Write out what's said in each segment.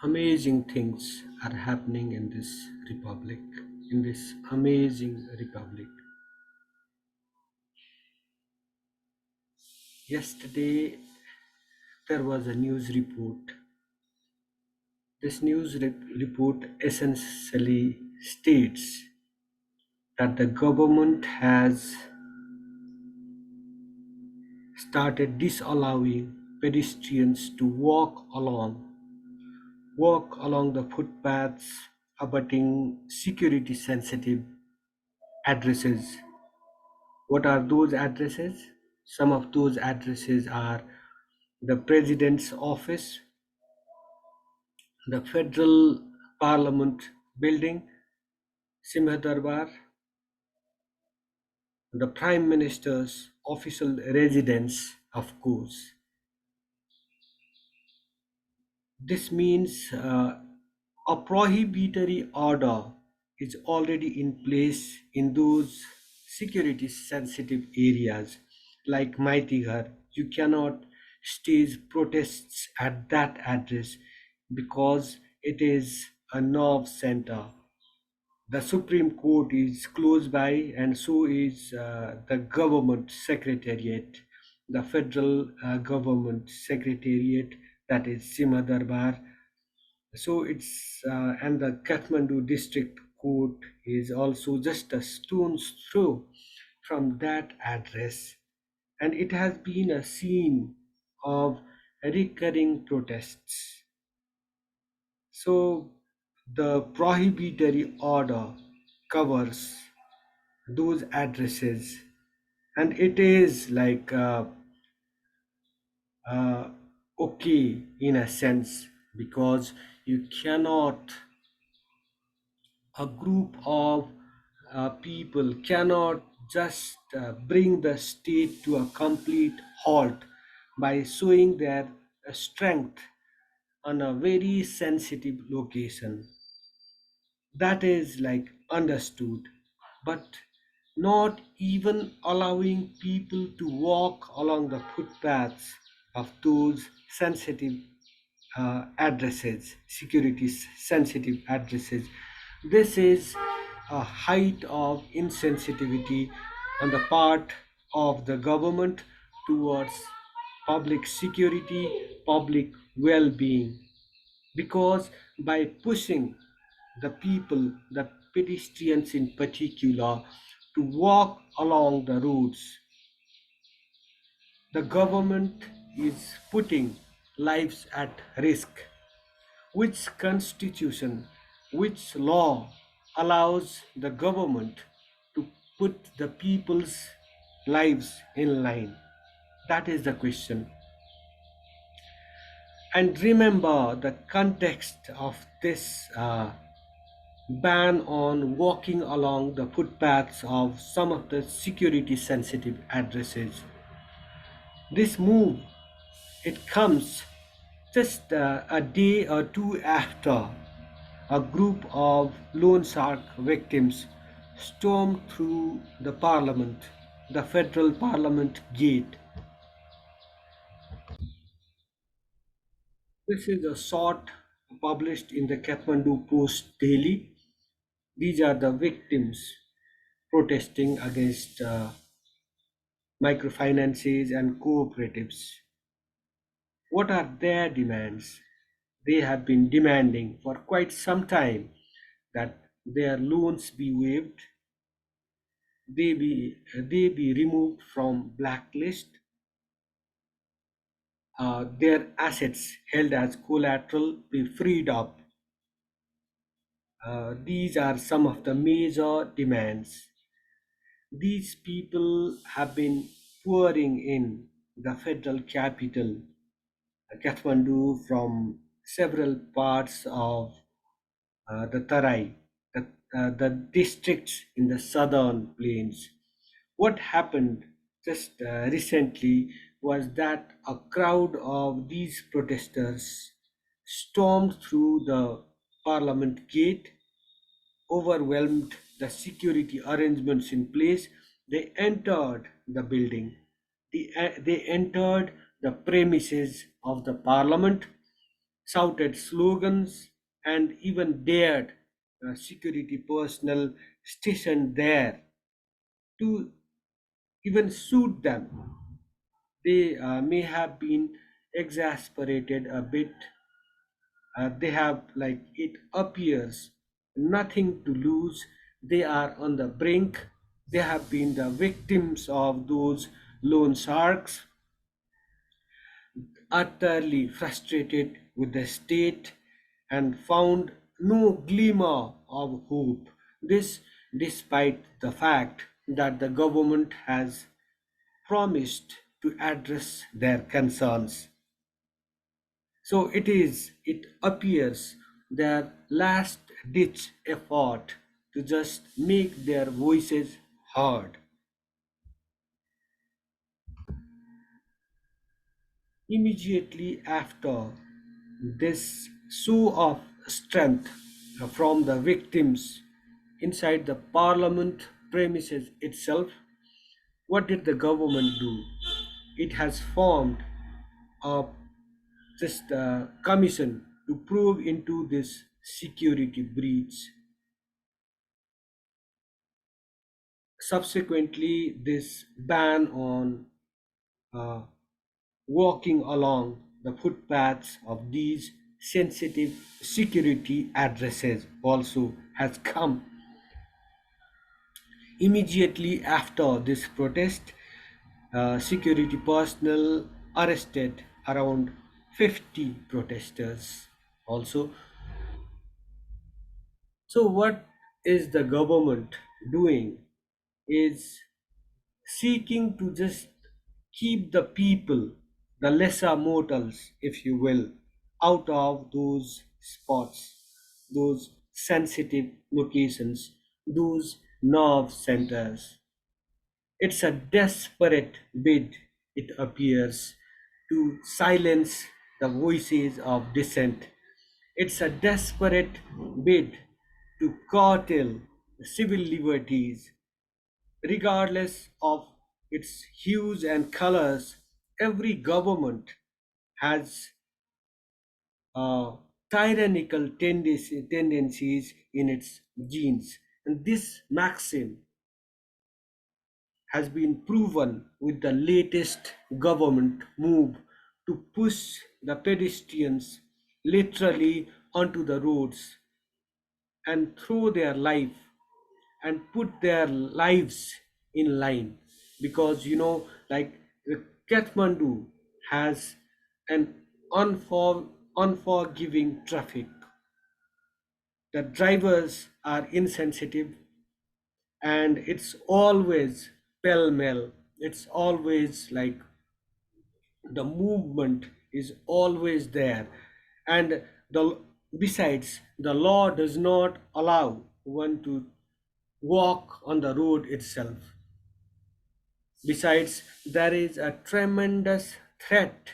Amazing things are happening in this republic, in this amazing republic. Yesterday, there was a news report. This report essentially states that the government has started disallowing pedestrians to walk along the footpaths, abutting security sensitive addresses. What are those addresses? Some of those addresses are the President's office, the Federal Parliament building, Simha Darbar, the Prime Minister's official residence, of course. This means a prohibitory order is already in place in those security sensitive areas like Maitighar. You cannot stage protests at that address because it is a nerve center. The Supreme Court is close by, and so is the government secretariat, the federal government secretariat, that is Sima Darbar. So it's and the Kathmandu district court is also just a stone's throw from that address, and it has been a scene of recurring protests. So the prohibitory order covers those addresses, and it is like uh, okay in a sense, because you cannot, a group of people cannot just bring the state to a complete halt by showing their strength on a very sensitive location. That is like understood, but not even allowing people to walk along the footpaths of those sensitive addresses, security sensitive addresses. This is a height of insensitivity on the part of the government towards public security, public well being, because by pushing the people, the pedestrians in particular, to walk along the roads, the government is putting lives at risk. Which constitution, which law allows the government to put the people's lives in line? That is the question. And remember the context of this ban on walking along the footpaths of some of the security sensitive addresses. This move, it comes just a day or two after a group of loan shark victims stormed through the parliament, the federal parliament gate. This is a short published in the Kathmandu Post Daily. These are the victims protesting against microfinances and cooperatives. What are their demands? They have been demanding for quite some time that their loans be waived, they be removed from blacklist, their assets held as collateral be freed up. These are some of the major demands. These people have been pouring in the federal capital, Kathmandu, from several parts of the Tarai, the districts in the southern plains. What happened just recently was that a crowd of these protesters stormed through the parliament gate, overwhelmed the security arrangements in place. They entered the building, they entered the premises of the parliament, shouted slogans, and even dared security personnel stationed there to even shoot them. They may have been exasperated a bit. They have, like, it appears, nothing to lose. They are on the brink. They have been the victims of those loan sharks, utterly frustrated with the state and found no glimmer of hope. This despite the fact that the government has promised to address their concerns. So it appears their last ditch effort to just make their voices heard. Immediately after this show of strength from the victims inside the parliament premises itself, what did the government do? It has formed a just a commission to probe into this security breach. Subsequently, this ban on uh, walking along the footpaths of these sensitive security addresses also has come. Immediately after this protest, security personnel arrested around 50 protesters also. So, what is the government doing? Is seeking to just keep the people, the lesser mortals, if you will, out of those spots, those sensitive locations, those nerve centers. It's a desperate bid, it appears, to silence the voices of dissent. It's a desperate bid to curtail civil liberties, regardless of its hues and colors. Every government has tyrannical tendencies in its genes. And this maxim has been proven with the latest government move to push the pedestrians literally onto the roads and throw their life and put their lives in line, because like the Kathmandu has an unforgiving traffic. The drivers are insensitive, and it's always pell mell. It's always like the movement is always there, and the besides the law does not allow one to walk on the road itself. Besides, there is a tremendous threat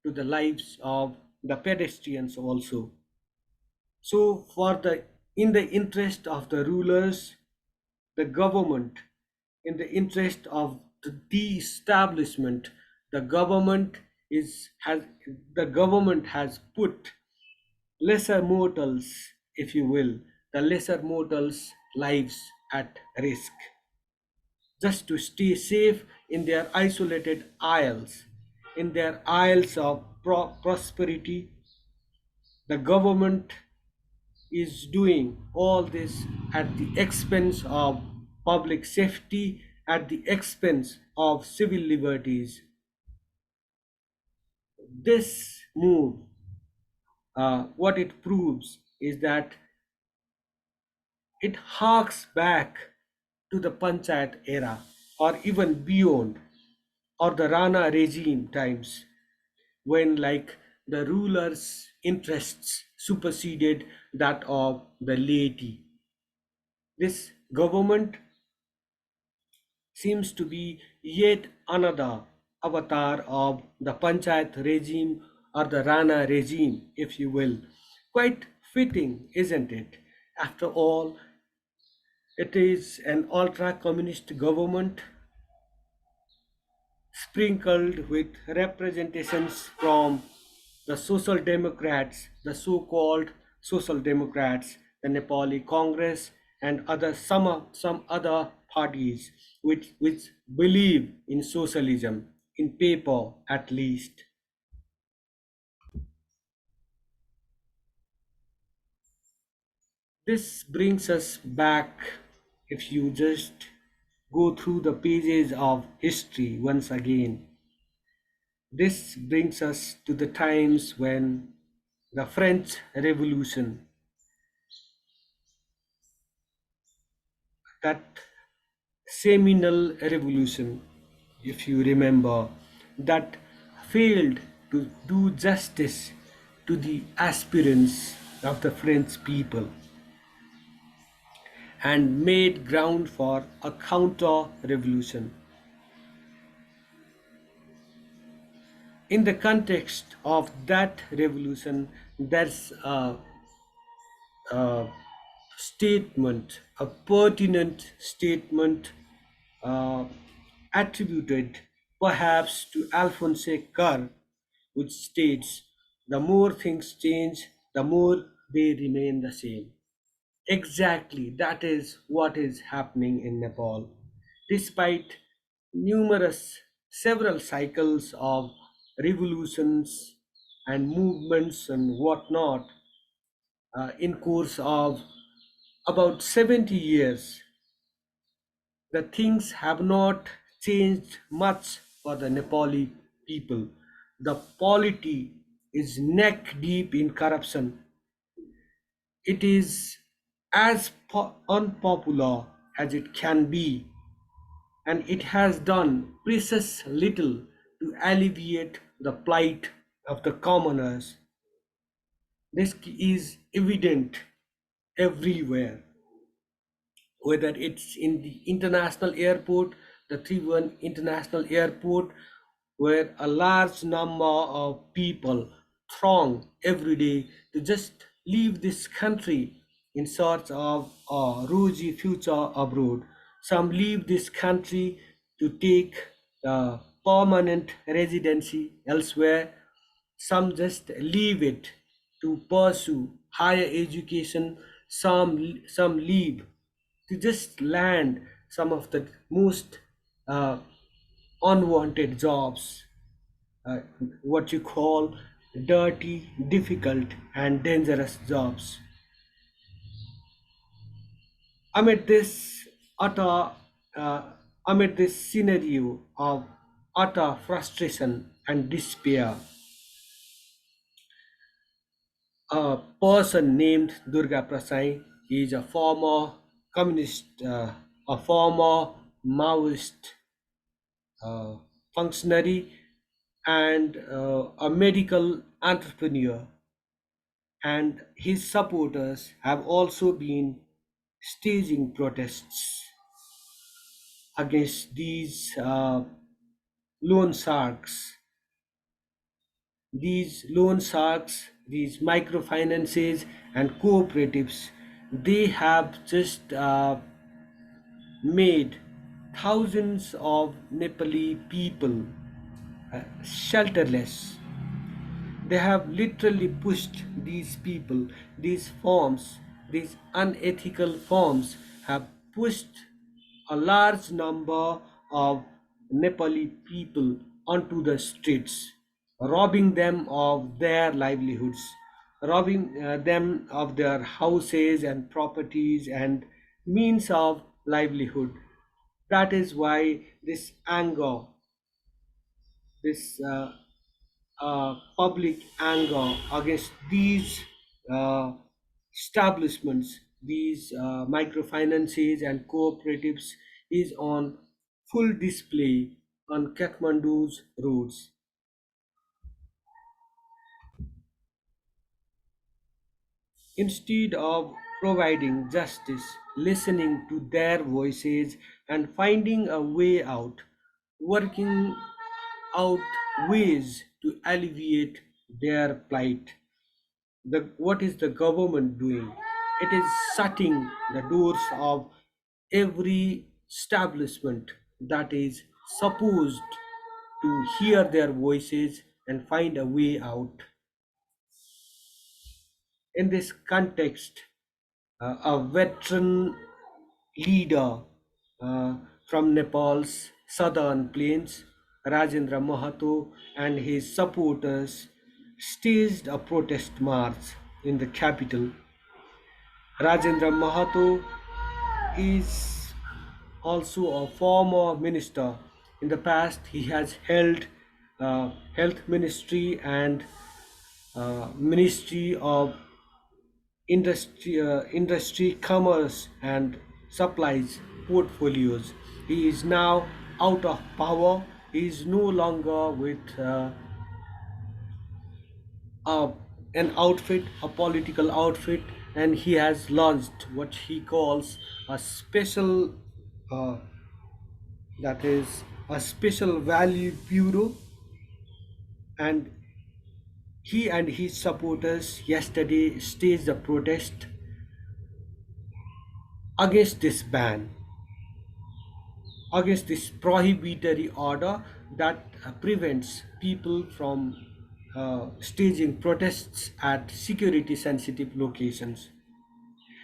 to the lives of the pedestrians also. So, in the interest of the rulers, the government, in the interest of the establishment, the government has the government has put lesser mortals, if you will, the lesser mortals' lives at risk, just to stay safe in their isolated isles, in their isles of prosperity. The government is doing all this at the expense of public safety, at the expense of civil liberties. This move, what it proves is that it harks back to the Panchayat era, or even beyond, or the Rana regime times, when, like, the ruler's interests superseded that of the laity. This government seems to be yet another avatar of the Panchayat regime, or the Rana regime, if you will. Quite fitting, isn't it? After all, it is an ultra communist government sprinkled with representations from The Social Democrats, the so-called Social Democrats, the Nepali Congress, and some other parties which believe in socialism, in paper at least. This brings us back, if you just go through the pages of history once again. This brings us to the times when the French Revolution, that seminal revolution, if you remember, that failed to do justice to the aspirants of the French people and made ground for a counter revolution. In the context of that revolution, there's a statement, a pertinent statement uh, attributed perhaps to Alphonse Kerr, which states, "The more things change, the more they remain the same." Exactly, that is what is happening in Nepal. Despite several cycles of revolutions and movements and whatnot, in course of about 70 years, the things have not changed much for the Nepali people. The polity is neck deep in corruption. It is as unpopular as it can be, and it has done precious little to alleviate the plight of the commoners. This is evident everywhere, whether it's in the international airport, the Tribhuvan International Airport, where a large number of people throng every day to just leave this country in search of a rosy future abroad. Some leave this country to take permanent residency elsewhere. Some just leave it to pursue higher education. Some leave to just land some of the most uh, unwanted jobs, uh, what you call dirty, difficult, and dangerous jobs. Amid this utter, uh, amid this scenario of utter frustration and despair, a person named Durga Prasai is a former communist, a former Maoist uh, functionary, and a medical entrepreneur. And his supporters have also been staging protests against these loan sharks. These loan sharks, these microfinances and cooperatives, they have just made thousands of Nepali people shelterless. They have literally pushed these people, these forms, these unethical forms have pushed a large number of Nepali people onto the streets, robbing them of their livelihoods, robbing them of their houses and properties and means of livelihood. That is why this anger, this public anger against these uh, establishments, these microfinances and cooperatives is on full display on Kathmandu's roads. Instead of providing justice, listening to their voices and finding a way out, working out ways to alleviate their plight. What is the government doing? It is shutting the doors of every establishment that is supposed to hear their voices and find a way out. In this context, a veteran leader uh, from Nepal's southern plains, Rajendra Mahato, and his supporters staged a protest march in the capital. Rajendra Mahato is also a former minister. In the past, he has held health ministry and ministry of industry, commerce, and supplies portfolios. He is now out of power. He is no longer with a, an outfit, a political outfit, and he has launched what he calls a special, uh, that is, a special value bureau. And he and his supporters yesterday staged a protest against this ban, against this prohibitory order that prevents people from staging protests at security sensitive locations.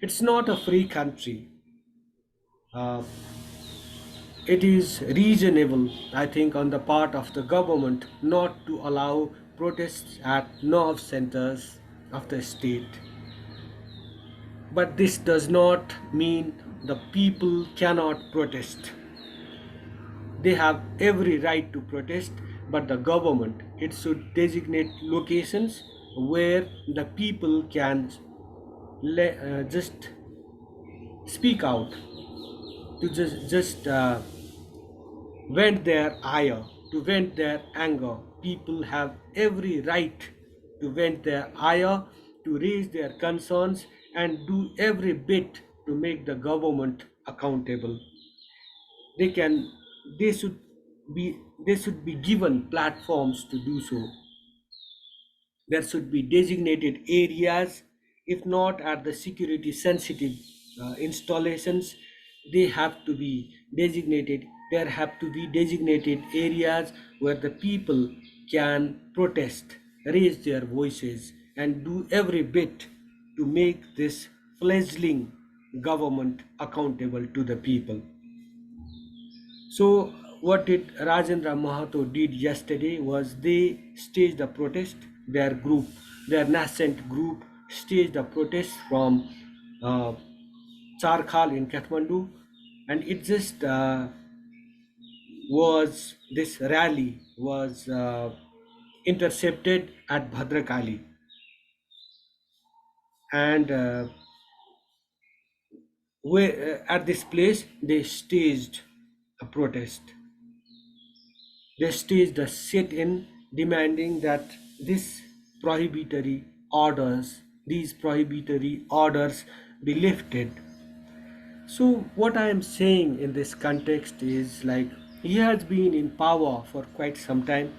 It's not a free country. Uh, it is reasonable, I think, on the part of the government not to allow protests at nerve centers of the state. But this does not mean the people cannot protest. They have every right to protest, but the government, it should designate locations where the people can just speak out, to just vent their ire, to vent their anger. People have every right to vent their ire, to raise their concerns, and do every bit to make the government accountable. They can, they should they should be given platforms to do so. There should be designated areas, if not at the security sensitive installations, they have to be designated. There have to be designated areas where the people can protest, raise their voices, and do every bit to make this fledgling government accountable to the people. So what did Rajendra Mahato did yesterday was they staged a protest. Their group, their nascent group, staged a protest from uh, Charkhal in Kathmandu, and it just was this rally was intercepted at Bhadrakali, and at this place they staged a protest. They staged a sit-in demanding that this prohibitory these prohibitory orders be lifted. So what I am saying in this context is like he has been in power for quite some time.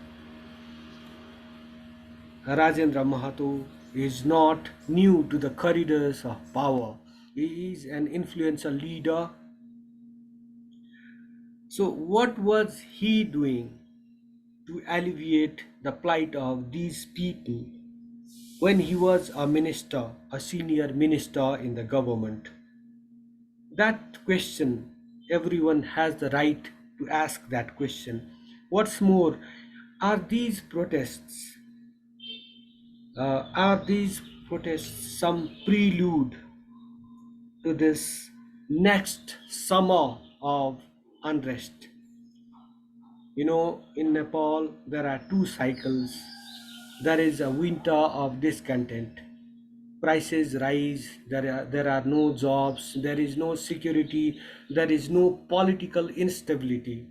Rajendra Mahato is not new to the corridors of power. He is an influential leader. So what was he doing to alleviate the plight of these people when he was a minister, a senior minister in the government? That question, everyone has the right to ask that question. What's more, are these protests, are these protests some prelude to this next summer of unrest? You know, in Nepal, there are two cycles. There is a winter of discontent. Prices rise, there are no jobs, there is no security, there is no political instability.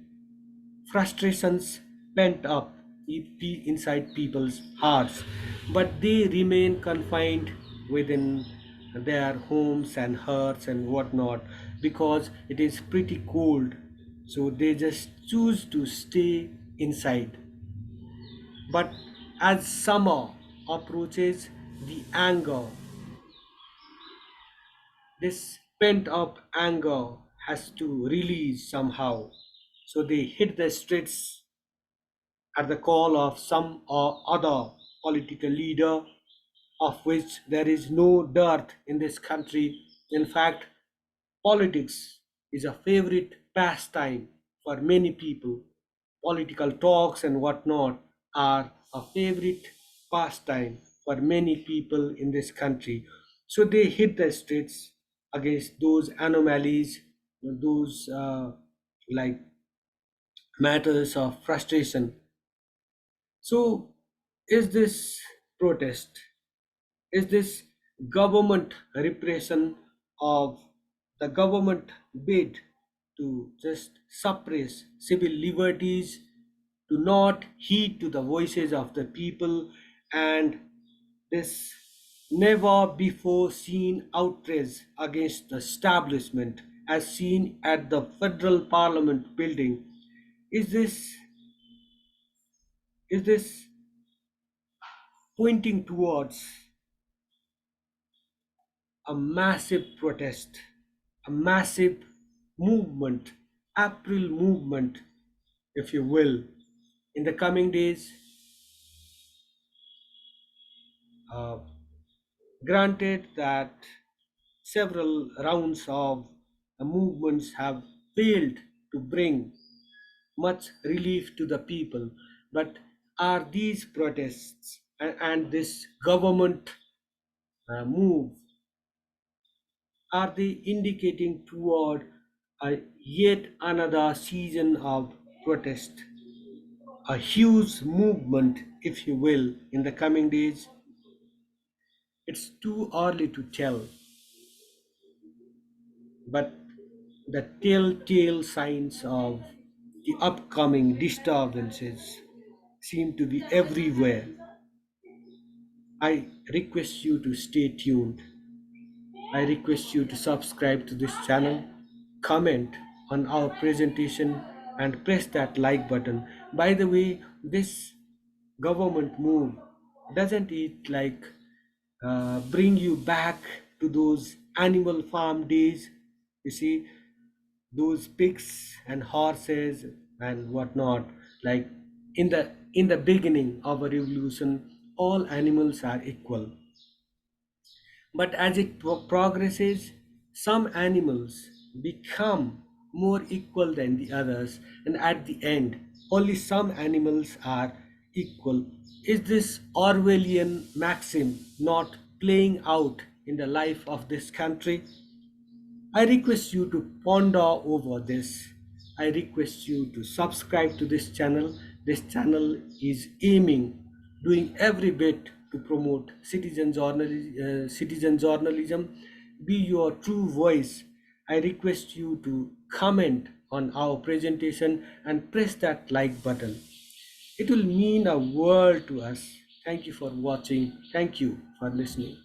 Frustrations pent up inside people's hearts, but they remain confined within their homes and hearts and whatnot because it is pretty cold. So they just choose to stay inside. But as summer approaches, the anger, this pent up anger has to release somehow. So they hit the streets at the call of some or other political leader of which there is no dearth in this country. In fact, politics is a favorite pastime for many people. Political talks and whatnot are a favorite pastime for many people in this country. So they hit the streets against those anomalies, those like matters of frustration. So, is this protest? Is this government repression of the government bid to just suppress civil liberties, to not heed to the voices of the people, and this never before seen outrage against the establishment as seen at the federal parliament building? Is this is this pointing towards a massive protest, a massive movement, April movement, if you will, in the coming days? Uh, Granted that several rounds of movements have failed to bring much relief to the people, but are these protests and this government move, are they indicating toward a yet another season of protest, a huge movement, if you will, in the coming days? It's too early to tell, but the telltale signs of the upcoming disturbances seem to be everywhere. I request you to stay tuned. I request you to subscribe to this channel, comment on our presentation, and press that like button. By the way, this government move, doesn't it bring you back to those animal farm days? You see, those pigs and horses and whatnot. Like in the beginning of a revolution, all animals are equal, but as it progresses, some animals become more equal than the others, and at the end, only some animals are equal. Is this Orwellian maxim not playing out in the life of this country? I request you to ponder over this. I request you to subscribe to this channel. This channel is aiming, doing every bit to promote citizen journalism. Be your true voice. I request you to comment on our presentation and press that like button. It will mean a world to us. Thank you for watching. Thank you for listening.